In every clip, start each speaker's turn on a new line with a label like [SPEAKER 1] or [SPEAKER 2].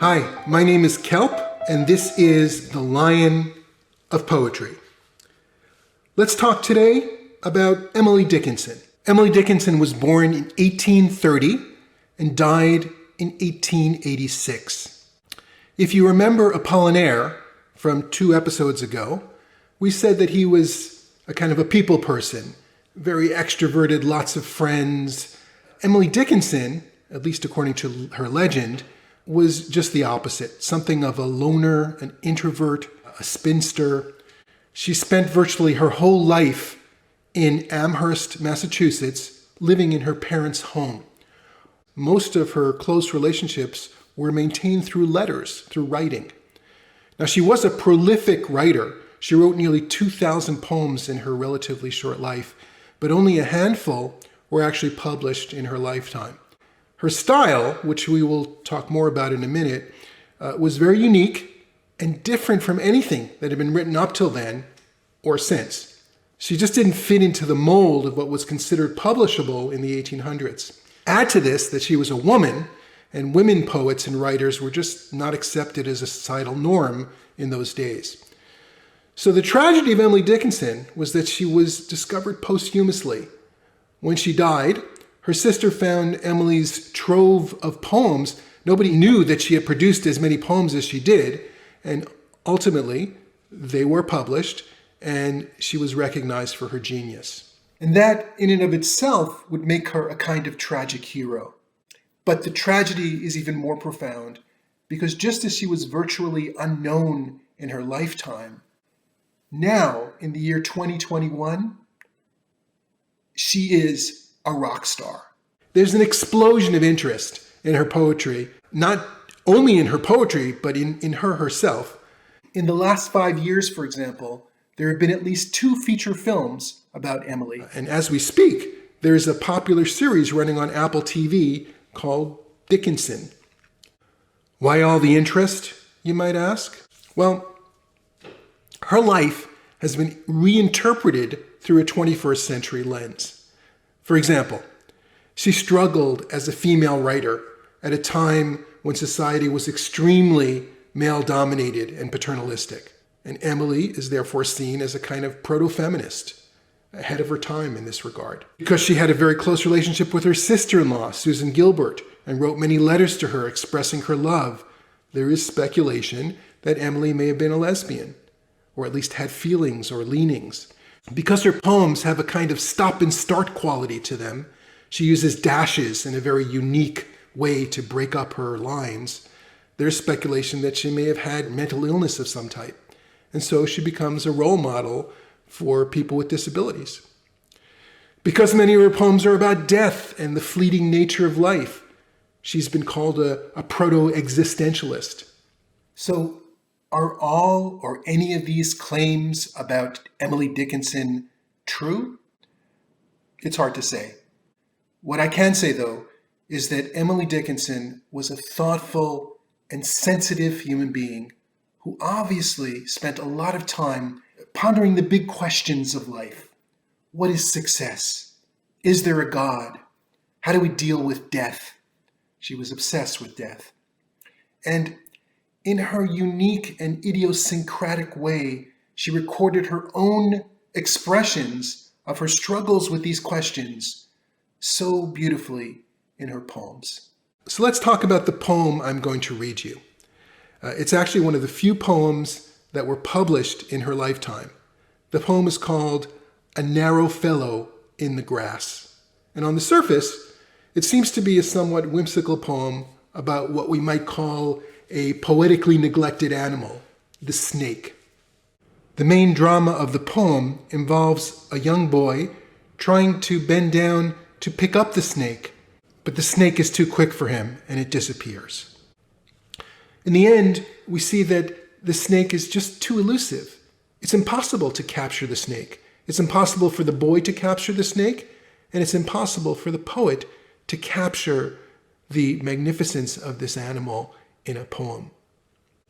[SPEAKER 1] Hi, my name is Kelp, and this is The Lion of Poetry. Let's talk today about Emily Dickinson. Emily Dickinson was born in 1830 and died in 1886. If you remember Apollinaire from 2 episodes ago, we said that he was a kind of a people person, very extroverted, lots of friends. Emily Dickinson, at least according to her legend, was just the opposite, something of a loner, an introvert, a spinster. She spent virtually her whole life in Amherst, Massachusetts, living in her parents' home. Most of her close relationships were maintained through letters, through writing. Now, she was a prolific writer. She wrote nearly 2,000 poems in her relatively short life, but only a handful were actually published in her lifetime. Her style, which we will talk more about in a minute, was very unique and different from anything that had been written up till then or since. She just didn't fit into the mold of what was considered publishable in the 1800s. Add to this that she was a woman, and women poets and writers were just not accepted as a societal norm in those days. So the tragedy of Emily Dickinson was that she was discovered posthumously. When she died, her sister found Emily's trove of poems. Nobody knew that she had produced as many poems as she did, and ultimately they were published, and she was recognized for her genius. And that, in and of itself, would make her a kind of tragic hero. But the tragedy is even more profound, because just as she was virtually unknown in her lifetime, now, in the year 2021, she is a rock star. There's an explosion of interest in her poetry, not only in her poetry, but in her herself. In the last 5 years, for example, there have been at least 2 feature films about Emily. And as we speak, there is a popular series running on Apple TV called Dickinson. Why all the interest, you might ask? Well, her life has been reinterpreted through a 21st century lens. For example, she struggled as a female writer at a time when society was extremely male-dominated and paternalistic. And Emily is therefore seen as a kind of proto-feminist, ahead of her time in this regard. Because she had a very close relationship with her sister-in-law, Susan Gilbert, and wrote many letters to her expressing her love, there is speculation that Emily may have been a lesbian, or at least had feelings or leanings. Because her poems have a kind of stop and start quality to them, she uses dashes in a very unique way to break up her lines. There's speculation that she may have had mental illness of some type, and so she becomes a role model for people with disabilities. Because many of her poems are about death and the fleeting nature of life, she's been called a proto-existentialist. So, are all or any of these claims about Emily Dickinson true? It's hard to say. What I can say, though, is that Emily Dickinson was a thoughtful and sensitive human being who obviously spent a lot of time pondering the big questions of life. What is success? Is there a God? How do we deal with death? She was obsessed with death. And in her unique and idiosyncratic way, she recorded her own expressions of her struggles with these questions so beautifully in her poems. So let's talk about the poem I'm going to read you. It's actually one of the few poems that were published in her lifetime. The poem is called A Narrow Fellow in the Grass. And on the surface, it seems to be a somewhat whimsical poem about what we might call a poetically neglected animal, the snake. The main drama of the poem involves a young boy trying to bend down to pick up the snake, but the snake is too quick for him and it disappears. In the end, we see that the snake is just too elusive. It's impossible to capture the snake. It's impossible for the boy to capture the snake, and it's impossible for the poet to capture the magnificence of this animal in a poem.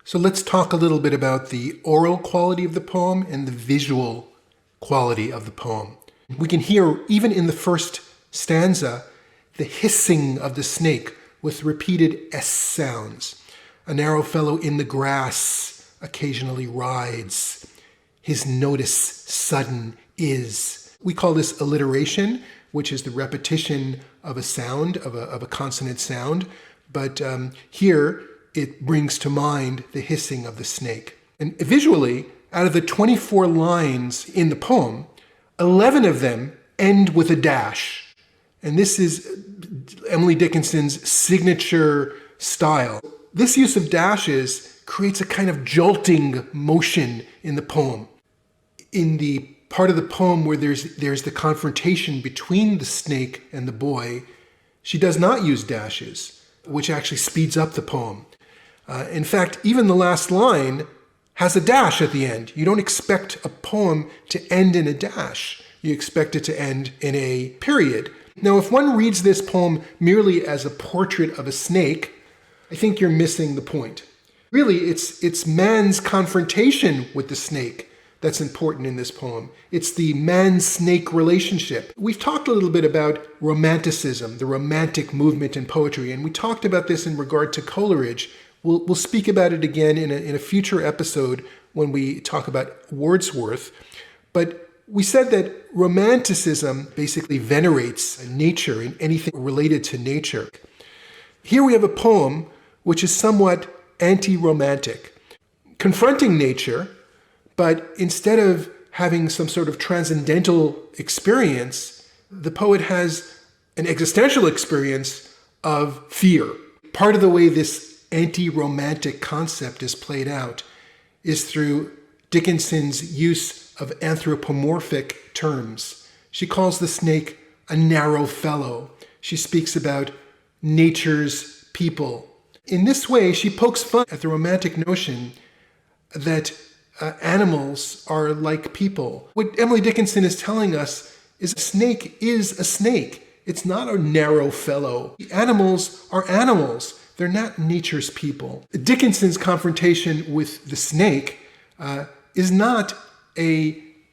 [SPEAKER 1] So let's talk a little bit about the oral quality of the poem and the visual quality of the poem. We can hear, even in the first stanza, the hissing of the snake with repeated S sounds. A narrow fellow in the grass occasionally rides. His notice sudden is. We call this alliteration, which is the repetition of a sound, of a consonant sound. But here it brings to mind the hissing of the snake. And visually, out of the 24 lines in the poem, 11 of them end with a dash. And this is Emily Dickinson's signature style. This use of dashes creates a kind of jolting motion in the poem. In the part of the poem where there's the confrontation between the snake and the boy, she does not use dashes, which actually speeds up the poem. In fact, even the last line has a dash at the end. You don't expect a poem to end in a dash. You expect it to end in a period. Now, if one reads this poem merely as a portrait of a snake, I think you're missing the point. Really, it's man's confrontation with the snake that's important in this poem. It's the man-snake relationship. We've talked a little bit about romanticism, the romantic movement in poetry, and we talked about this in regard to Coleridge. We'll speak about it again in a future episode when we talk about Wordsworth. But we said that romanticism basically venerates nature and anything related to nature. Here we have a poem which is somewhat anti-romantic, confronting nature, but instead of having some sort of transcendental experience, the poet has an existential experience of fear. Part of the way this anti-romantic concept is played out is through Dickinson's use of anthropomorphic terms. She calls the snake a narrow fellow. She speaks about nature's people. In this way, she pokes fun at the romantic notion that animals are like people. What Emily Dickinson is telling us is a snake is a snake. It's not a narrow fellow. Animals are animals. They're not nature's people. Dickinson's confrontation with the snake is not a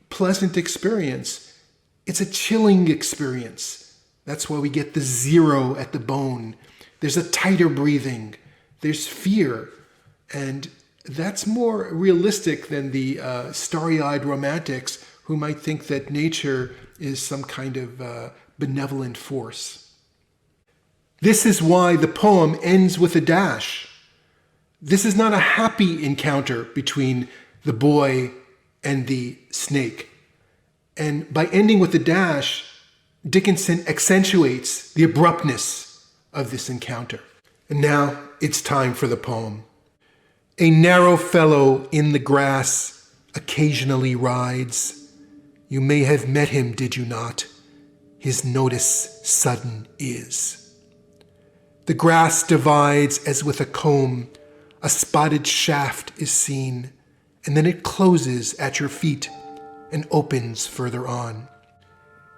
[SPEAKER 1] pleasant experience. It's a chilling experience. That's why we get the zero at the bone. There's a tighter breathing. There's fear. And that's more realistic than the starry-eyed romantics who might think that nature is some kind of benevolent force. This is why the poem ends with a dash. This is not a happy encounter between the boy and the snake. And by ending with a dash, Dickinson accentuates the abruptness of this encounter. And now it's time for the poem. A narrow fellow in the grass occasionally rides. You may have met him, did you not? His notice sudden is. The grass divides as with a comb. A spotted shaft is seen, and then it closes at your feet and opens further on.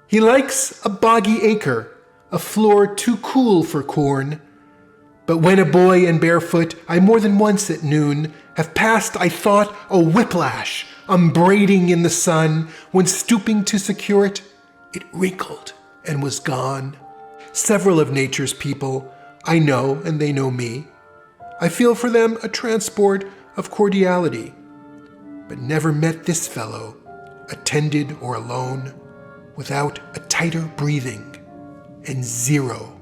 [SPEAKER 1] He likes a boggy acre, a floor too cool for corn. But when a boy and barefoot, I more than once at noon have passed, I thought, a whiplash, upbraiding in the sun, when stooping to secure it, it wrinkled and was gone. Several of nature's people I know, and they know me. I feel for them a transport of cordiality, but never met this fellow, attended or alone, without a tighter breathing and zero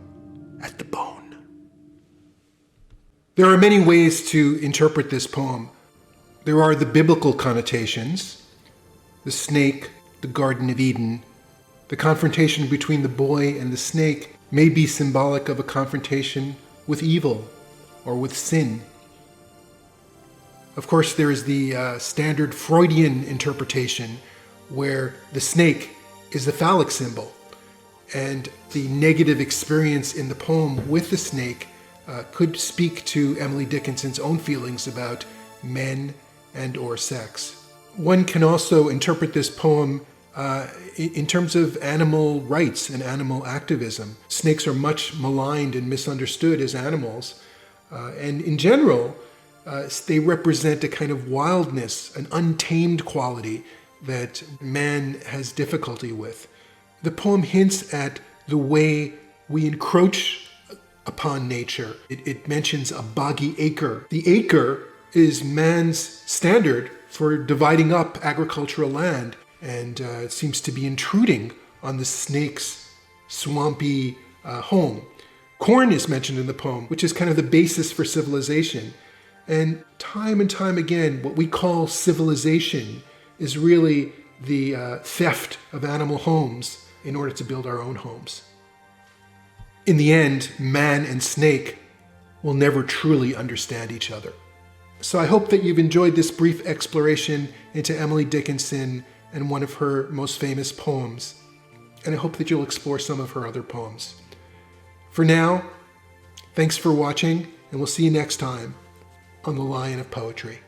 [SPEAKER 1] at the bone. There are many ways to interpret this poem. There are the biblical connotations, the snake, the Garden of Eden. The confrontation between the boy and the snake may be symbolic of a confrontation with evil or with sin. Of course, there is the standard Freudian interpretation where the snake is the phallic symbol, and the negative experience in the poem with the snake could speak to Emily Dickinson's own feelings about men and or sex. One can also interpret this poem in terms of animal rights and animal activism. Snakes are much maligned and misunderstood as animals. And in general, they represent a kind of wildness, an untamed quality that man has difficulty with. The poem hints at the way we encroach upon nature. It mentions a boggy acre. The acre is man's standard for dividing up agricultural land, and it seems to be intruding on the snake's swampy home. Corn is mentioned in the poem, which is kind of the basis for civilization. And time again, what we call civilization is really the theft of animal homes in order to build our own homes. In the end, man and snake will never truly understand each other. So I hope that you've enjoyed this brief exploration into Emily Dickinson and one of her most famous poems. And I hope that you'll explore some of her other poems. For now, thanks for watching, and we'll see you next time on The Lion of Poetry.